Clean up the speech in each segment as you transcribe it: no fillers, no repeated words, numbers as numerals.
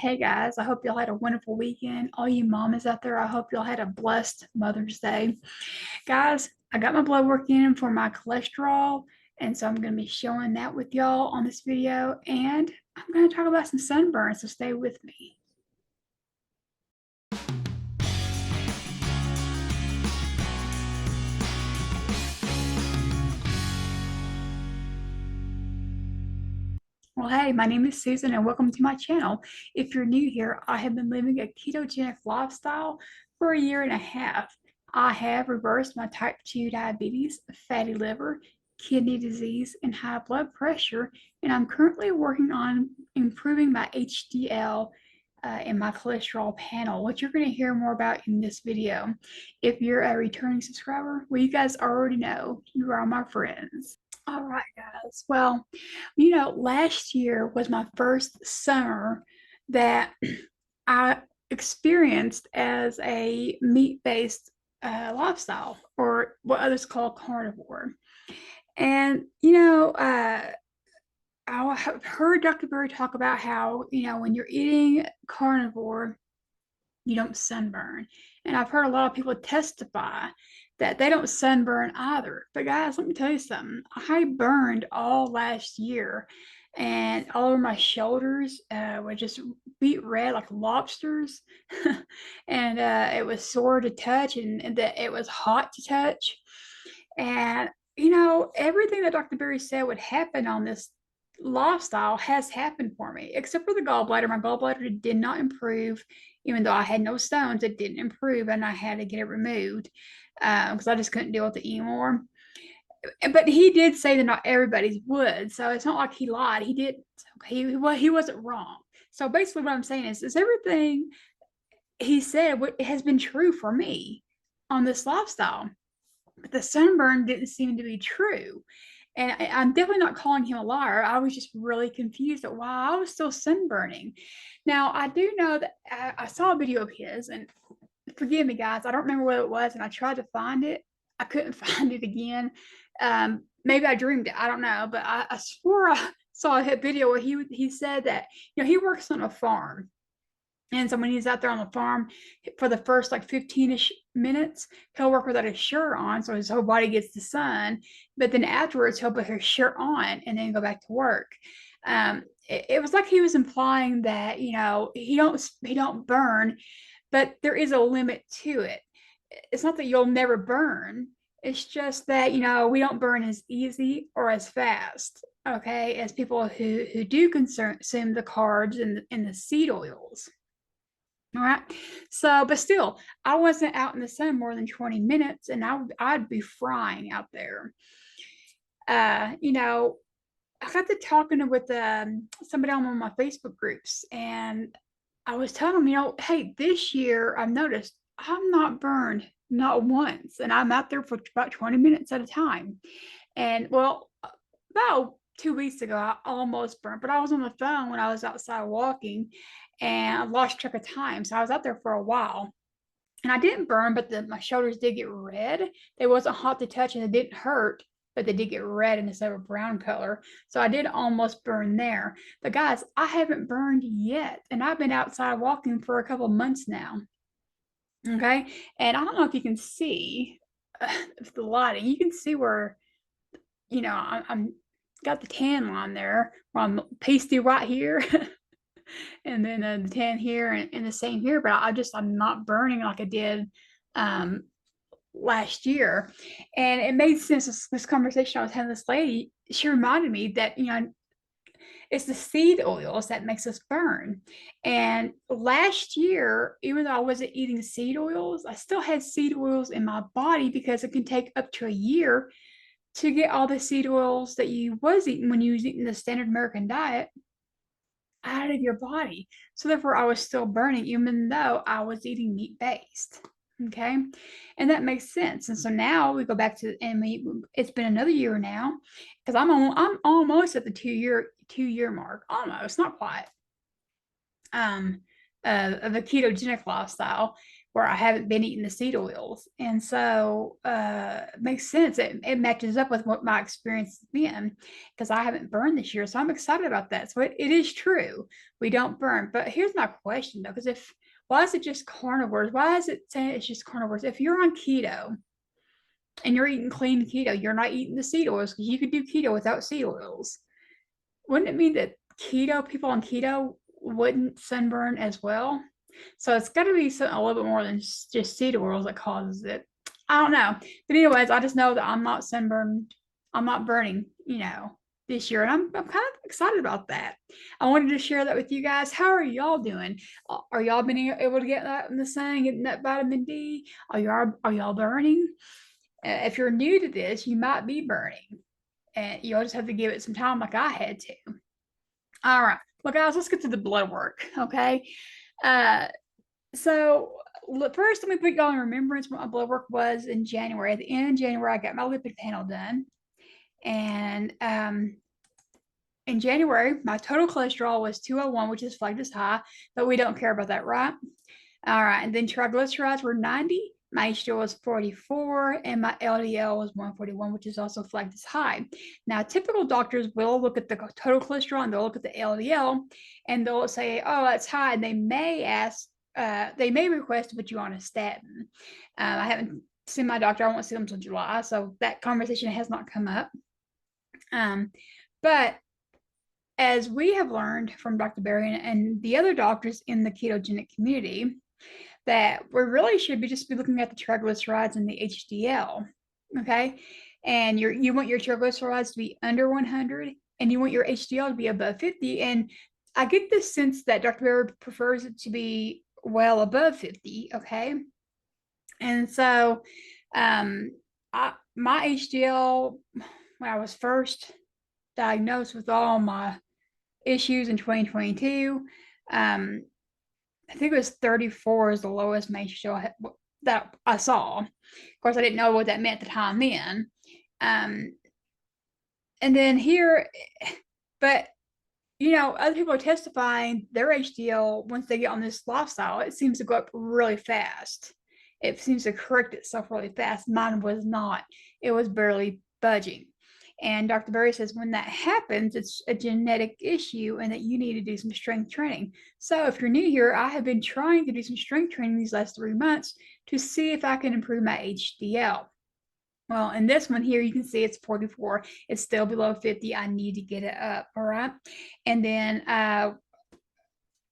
Hey guys, I hope y'all had a wonderful weekend. All you mamas out there, I hope y'all had a blessed Mother's Day. Guys, I got my blood work in for my cholesterol, and so I'm going to be showing that with y'all on this video, and I'm going to talk about some sunburn, so stay with me. Well, hey, my name is Susan and welcome to my channel. If you're new here, I have been living a ketogenic lifestyle for a year and a half. I have reversed my type 2 diabetes, fatty liver, kidney disease, and high blood pressure, and I'm currently working on improving my HDL and my cholesterol panel, which you're going to hear more about in this video. If you're a returning subscriber, well, you guys already know you are my friends. All right, guys. Well, last year was my first summer that I experienced as a meat-based lifestyle, or what others call carnivore. And, I have heard Dr. Berry talk about how, when you're eating carnivore, you don't sunburn. And I've heard a lot of people testify that they don't sunburn either. But guys, let me tell you something. I burned all last year, and all over my shoulders were just beet red like lobsters. And it was sore to touch, and that it was hot to touch. And everything that Dr. Berry said would happen on this lifestyle has happened for me, except for the gallbladder. My gallbladder did not improve, even though I had no stones. It didn't improve, and I had to get it removed because I just couldn't deal with it anymore. But he did say that not everybody's would, so it's not like he lied. He did. He wasn't wrong. So basically, what I'm saying is everything he said has been true for me on this lifestyle. But the sunburn didn't seem to be true. And I'm definitely not calling him a liar. I was just really confused at why I was still sunburning. Now, I do know that I saw a video of his, and forgive me, guys, I don't remember what it was, and I tried to find it. I couldn't find it again. Maybe I dreamed it. I don't know, but I swore I saw a video where he said that he works on a farm. And so when he's out there on the farm for the first like 15-ish minutes, he'll work without his shirt on, so his whole body gets the sun. But then afterwards, he'll put his shirt on and then go back to work. It was like he was implying that he don't burn, but there is a limit to it. It's not that you'll never burn. It's just that we don't burn as easy or as fast, okay, as people who do consume the carbs and the seed oils. All right. So, but still, I wasn't out in the sun more than 20 minutes, and I'd be frying out there. I got to talking with somebody on one of my Facebook groups, and I was telling them, hey, this year I've noticed I'm not burned not once, and I'm out there for about 20 minutes at a time. And well, about 2 weeks ago, I almost burned, but I was on the phone when I was outside walking, and I lost track of time. So I was out there for a while, and I didn't burn, but my shoulders did get red. They wasn't hot to touch, and it didn't hurt, but they did get red instead of a brown color. So I did almost burn there. But guys, I haven't burned yet, and I've been outside walking for a couple months now. Okay, and I don't know if you can see the lighting. You can see where I'm got the tan line there, where I'm pasty right here. And then the tan here and the same here, but I'm not burning like I did last year. And it made sense, this conversation I was having with this lady. She reminded me that it's the seed oils that makes us burn. And last year, even though I wasn't eating seed oils, I still had seed oils in my body, because it can take up to a year to get all the seed oils that you was eating when you was eating the standard American diet out of your body. So therefore, I was still burning, even though I was eating meat-based. Okay, and that makes sense. And so now we go back to, and it's been another year now, because I'm almost at the two year mark, almost, not quite, of a ketogenic lifestyle, where I haven't been eating the seed oils. And so it makes sense. It matches up with what my experience has been because I haven't burned this year. So I'm excited about that. So it is true. We don't burn. But here's my question though, because why is it just carnivores? Why is it saying it's just carnivores? If you're on keto and you're eating clean keto, you're not eating the seed oils because you could do keto without seed oils. Wouldn't it mean that people on keto wouldn't sunburn as well? So it's got to be something a little bit more than just seed oils that causes it. I don't know. But anyways, I just know that I'm not sunburned. I'm not burning, this year. And I'm kind of excited about that. I wanted to share that with you guys. How are y'all doing? Are y'all been able to get that in the sun, getting that vitamin D? Are y'all burning? If you're new to this, you might be burning. And you'll just have to give it some time like I had to. All right. Well, guys, let's get to the blood work. Okay. So first, let me put y'all in remembrance what my blood work was in January. At the end of January, I got my lipid panel done. And in January, my total cholesterol was 201, which is flagged as high, but we don't care about that, right? All right. And then triglycerides were 90. My HDL was 44 and my LDL was 141, which is also flagged as high. Now, typical doctors will look at the total cholesterol and they'll look at the LDL and they'll say, oh, that's high. And they may request to put you on a statin. I haven't seen my doctor. I won't see them until July. So that conversation has not come up. But as we have learned from Dr. Berry and the other doctors in the ketogenic community, that we really should be looking at the triglycerides and the HDL, okay? And you want your triglycerides to be under 100, and you want your HDL to be above 50. And I get the sense that Dr. Berry prefers it to be well above 50, okay? And so, my HDL, when I was first diagnosed with all my issues in 2022, I think it was 34 is the lowest HDL that I saw. Of course, I didn't know what that meant at the time then. And then here, but other people are testifying their HDL once they get on this lifestyle, it seems to go up really fast. It seems to correct itself really fast. Mine was not. It was barely budging. And Dr. Berry says when that happens, it's a genetic issue and that you need to do some strength training. So if you're new here, I have been trying to do some strength training these last 3 months to see if I can improve my HDL. Well, in this one here, you can see it's 44. It's still below 50. I need to get it up. All right. And then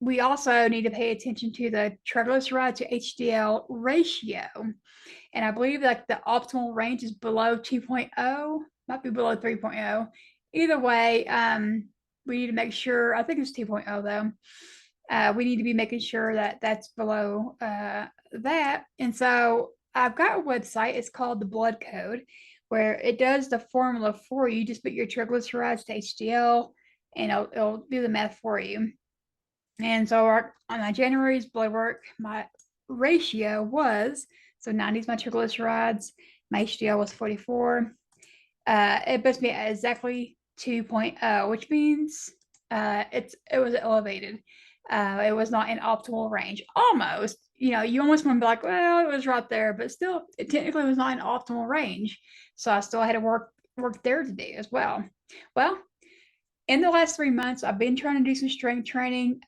we also need to pay attention to the triglyceride to HDL ratio. And I believe like the optimal range is below 2.0, might be below 3.0. Either way, we need to make sure, I think it's 2.0 though. We need to be making sure that that's below that. And so I've got a website, it's called the Blood Code, where it does the formula for you. Just put your triglycerides to HDL and it'll do the math for you. And so on my January's blood work, my ratio was, so 90 is my triglycerides, my HDL was 44. It puts me at exactly 2.0, which means it was elevated. It was not in optimal range. Almost, you almost want to be like, well, it was right there, but still, it technically was not in optimal range. So I still had to work there to do as well. Well, in the last 3 months, I've been trying to do some strength training.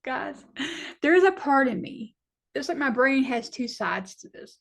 Guys, there's a part of me, it's like my brain has two sides to this.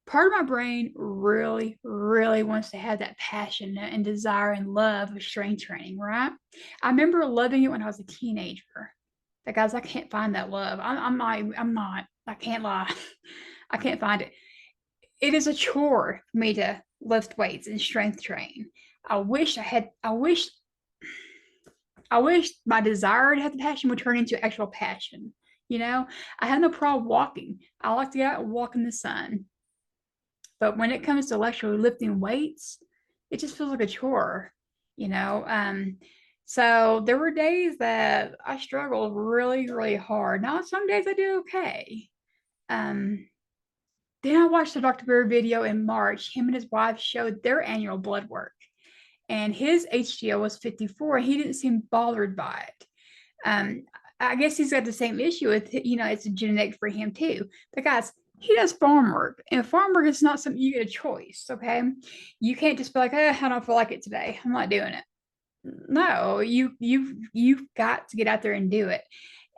Part of my brain really, really wants to have that passion and desire and love of strength training, right? I remember loving it when I was a teenager. But guys, I can't find that love. I'm not, I can't lie. I can't find it. It is a chore for me to lift weights and strength train. I wish my desire to have the passion would turn into actual passion. I have no problem walking. I like to get out and walk in the sun. But when it comes to actually lifting weights, it just feels like a chore, So there were days that I struggled really, really hard. Now, some days I do okay. Then I watched the Dr. Berry video in March. Him and his wife showed their annual blood work. And his HDL was 54. He didn't seem bothered by it. I guess he's got the same issue with, it's a genetic for him too. But guys, he does farm work, and farm work is not something you get a choice. Okay, you can't just be like, I don't feel like it today, I'm not doing it. No, you've got to get out there and do it.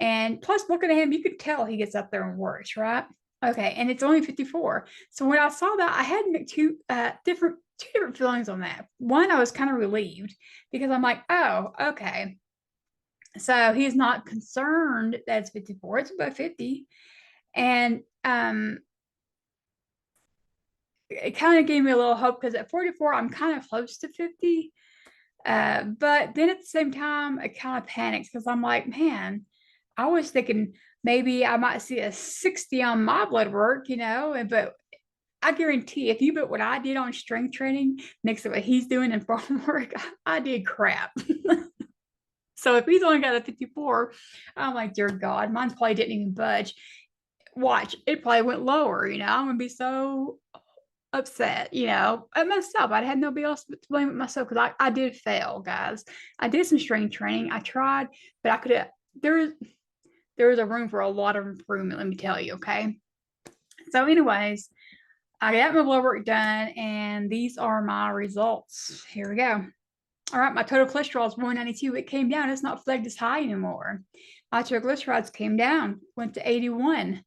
And plus, looking at him, you could tell he gets up there and works, right? Okay, and it's only 54. So when I saw that, I had two different feelings on that. One, I was kind of relieved because I'm like, oh, okay. So he's not concerned that it's 54, it's above 50. And it kind of gave me a little hope because at 44, I'm kind of close to 50. But then at the same time, it kind of panics because I'm like, man, I was thinking maybe I might see a 60 on my blood work, but I guarantee if you put what I did on strength training next to what he's doing in farm work, I did crap. So if he's only got a 54, I'm like, dear God, mine probably didn't even budge. Watch, it probably went lower, I'm gonna be so upset, at myself. I had nobody else to blame but myself because I did fail, guys. I did some strength training. I tried, but I could have there is a room for a lot of improvement, let me tell you, okay? So, anyways, I got my blood work done, and these are my results. Here we go. All right, my total cholesterol is 192. It came down. It's not flagged as high anymore. My triglycerides came down, went to 81.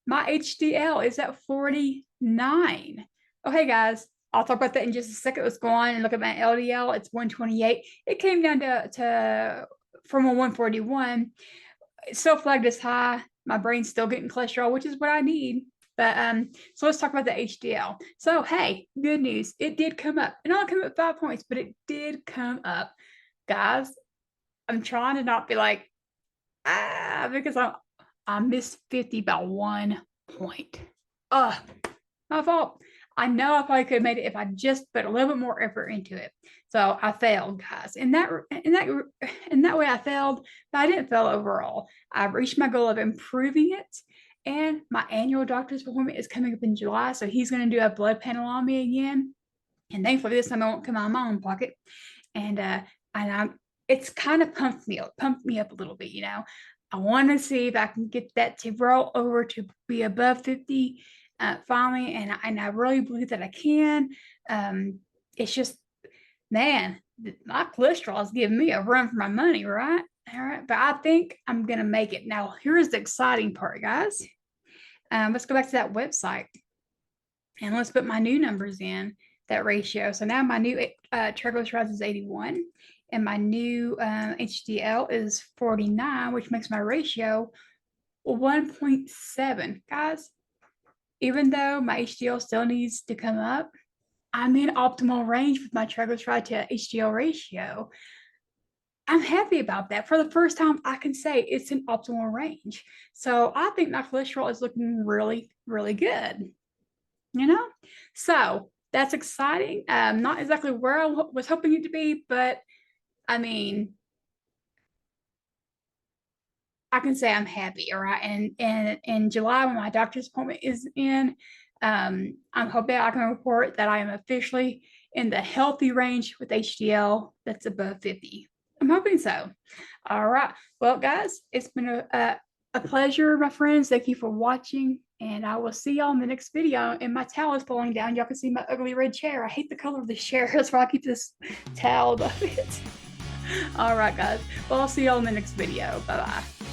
My HDL is at 49. Okay, guys, I'll talk about that in just a second. Let's go on and look at my LDL. It's 128. It came down to from a 141. It's still flagged as high. My brain's still getting cholesterol, which is what I need. But so let's talk about the HDL. So hey, good news. It did come up. It only came up 5 points, but it did come up. Guys, I'm trying to not be like, because I missed 50 by 1 point. My fault. I know I probably could have made it if I just put a little bit more effort into it. So I failed, guys. In that way I failed, but I didn't fail overall. I reached my goal of improving it. And my annual doctor's appointment is coming up in July. So he's going to do a blood panel on me again. And thankfully this time I won't come out of my own pocket. And it's kind of pumped me up a little bit, I want to see if I can get that to roll over to be above 50 finally, and I really believe that I can. It's just, man, my cholesterol is giving me a run for my money, right? All right, but I think I'm gonna make it. Now, here's the exciting part, guys. Let's go back to that website, and let's put my new numbers in that ratio. So now my new triglycerides is 81. And my new HDL is 49, which makes my ratio 1.7. Guys, even though my HDL still needs to come up, I'm in optimal range with my triglyceride to HDL ratio. I'm happy about that. For the first time, I can say it's in optimal range. So I think my cholesterol is looking really, really good. So that's exciting. Not exactly where I was hoping it to be, but I mean, I can say I'm happy, all right. And in July, when my doctor's appointment is in, I'm hoping I can report that I am officially in the healthy range with HDL that's above 50. I'm hoping so. All right. Well, guys, it's been a pleasure, my friends. Thank you for watching, and I will see y'all in the next video. And my towel is falling down. Y'all can see my ugly red chair. I hate the color of the chair. That's why I keep this towel above it. All right, guys. Well, I'll see y'all in the next video. Bye-bye.